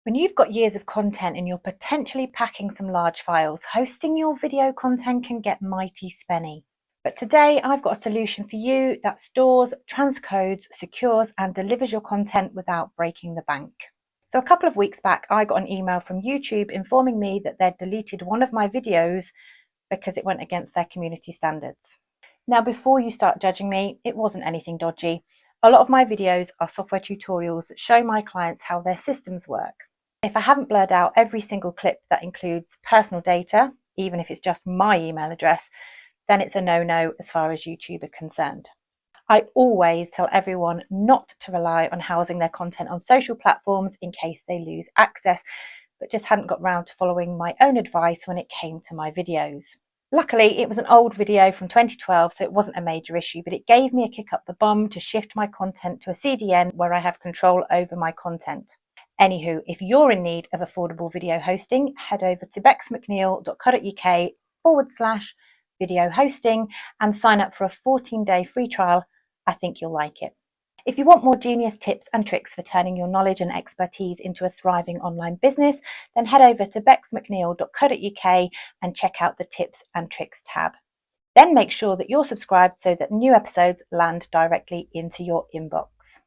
When you've got years of content and you're potentially packing some large files, hosting your video content can get mighty spenny. But today I've got a solution for you that stores, transcodes, secures and delivers your content without breaking the bank. So a couple of weeks back, I got an email from YouTube informing me that they'd deleted one of my videos because it went against their community standards. Now, before you start judging me, it wasn't anything dodgy. A lot of my videos are software tutorials that show my clients how their systems work. If I haven't blurred out every single clip that includes personal data, even if it's just my email address, then it's a no-no as far as YouTube are concerned. I always tell everyone not to rely on housing their content on social platforms in case they lose access, but just hadn't got round to following my own advice when it came to my videos. Luckily, it was an old video from 2012, so it wasn't a major issue, but it gave me a kick up the bum to shift my content to a CDN where I have control over my content. Anywho, if you're in need of affordable video hosting, head over to bexmcneil.co.uk/video hosting and sign up for a 14-day free trial. I think you'll like it. If you want more genius tips and tricks for turning your knowledge and expertise into a thriving online business, then head over to bexmcneil.co.uk and check out the tips and tricks tab. Then make sure that you're subscribed so that new episodes land directly into your inbox.